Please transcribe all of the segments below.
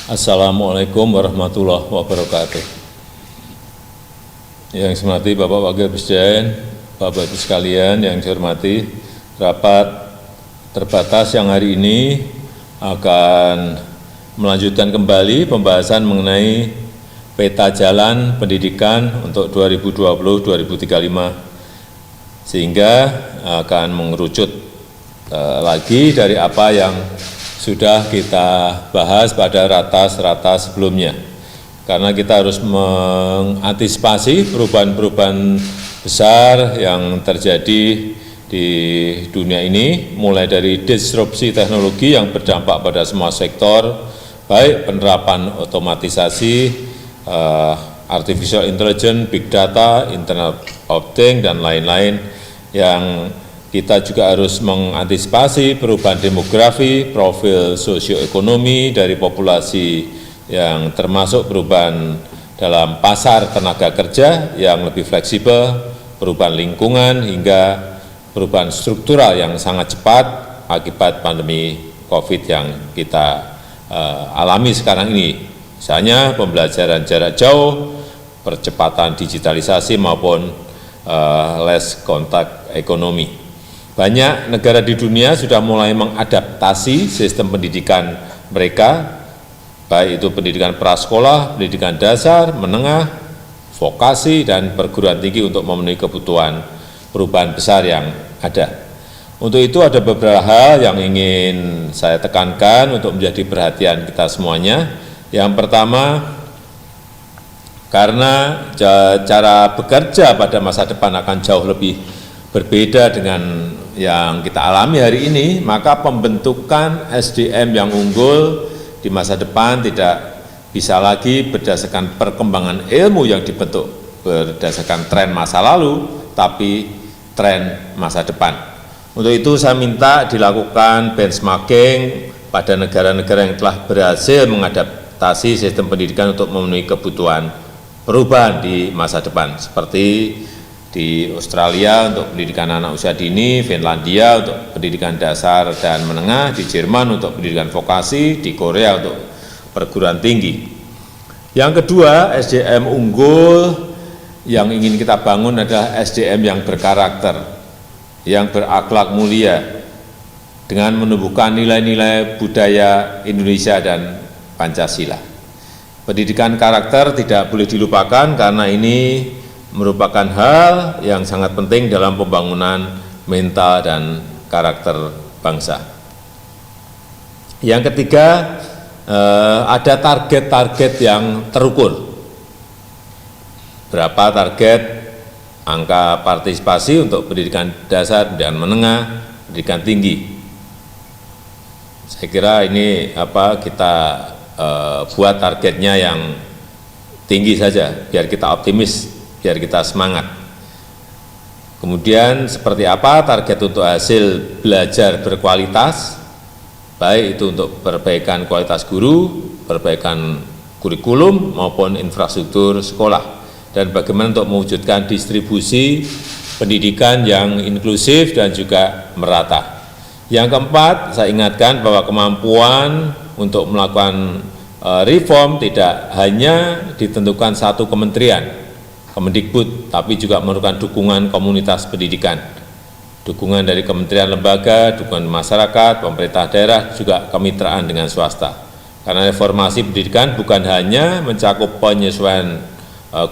Assalamualaikum warahmatullahi wabarakatuh. Yang saya hormati Bapak Wakil Presiden, Bapak Ibu sekalian yang saya hormati, rapat terbatas yang hari ini akan melanjutkan kembali pembahasan mengenai peta jalan pendidikan untuk 2020-2035, sehingga akan mengerucut lagi dari apa yang sudah kita bahas pada ratas-ratas sebelumnya. Karena kita harus mengantisipasi perubahan-perubahan besar yang terjadi di dunia ini, mulai dari disrupsi teknologi yang berdampak pada semua sektor, baik penerapan otomatisasi, artificial intelligence, big data, internet of things, dan lain-lain, yang kita juga harus mengantisipasi perubahan demografi, profil sosioekonomi dari populasi yang termasuk perubahan dalam pasar tenaga kerja yang lebih fleksibel, perubahan lingkungan, hingga perubahan struktural yang sangat cepat akibat pandemi COVID yang kita alami sekarang ini. Misalnya pembelajaran jarak jauh, percepatan digitalisasi maupun less kontak ekonomi. Banyak negara di dunia sudah mulai mengadaptasi sistem pendidikan mereka, baik itu pendidikan prasekolah, pendidikan dasar, menengah, vokasi, dan perguruan tinggi untuk memenuhi kebutuhan perubahan besar yang ada. Untuk itu ada beberapa hal yang ingin saya tekankan untuk menjadi perhatian kita semuanya. Yang pertama, karena cara bekerja pada masa depan akan jauh lebih berbeda dengan yang kita alami hari ini, maka pembentukan SDM yang unggul di masa depan tidak bisa lagi berdasarkan perkembangan ilmu yang dibentuk berdasarkan tren masa lalu, tapi tren masa depan. Untuk itu saya minta dilakukan benchmarking pada negara-negara yang telah berhasil mengadaptasi sistem pendidikan untuk memenuhi kebutuhan perubahan di masa depan, seperti di Australia untuk pendidikan anak usia dini, Finlandia untuk pendidikan dasar dan menengah, di Jerman untuk pendidikan vokasi, di Korea untuk perguruan tinggi. Yang kedua, SDM unggul yang ingin kita bangun adalah SDM yang berkarakter, yang berakhlak mulia, dengan menumbuhkan nilai-nilai budaya Indonesia dan Pancasila. Pendidikan karakter tidak boleh dilupakan karena ini merupakan hal yang sangat penting dalam pembangunan mental dan karakter bangsa. Yang ketiga, ada target-target yang terukur. Berapa target angka partisipasi untuk pendidikan dasar, pendidikan menengah, pendidikan tinggi. Saya kira ini kita buat targetnya yang tinggi saja, biar kita optimis, biar kita semangat. Kemudian seperti apa target untuk hasil belajar berkualitas, baik itu untuk perbaikan kualitas guru, perbaikan kurikulum maupun infrastruktur sekolah, dan bagaimana untuk mewujudkan distribusi pendidikan yang inklusif dan juga merata. Yang keempat, saya ingatkan bahwa kemampuan untuk melakukan reform tidak hanya ditentukan satu kementerian, Kemendikbud, tapi juga memerlukan dukungan komunitas pendidikan, dukungan dari kementerian lembaga, dukungan masyarakat, pemerintah daerah, juga kemitraan dengan swasta. Karena reformasi pendidikan bukan hanya mencakup penyesuaian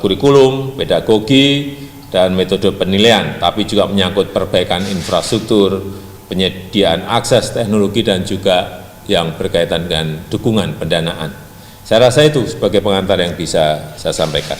kurikulum, pedagogi, dan metode penilaian, tapi juga menyangkut perbaikan infrastruktur, penyediaan akses teknologi, dan juga yang berkaitan dengan dukungan pendanaan. Saya rasa itu sebagai pengantar yang bisa saya sampaikan.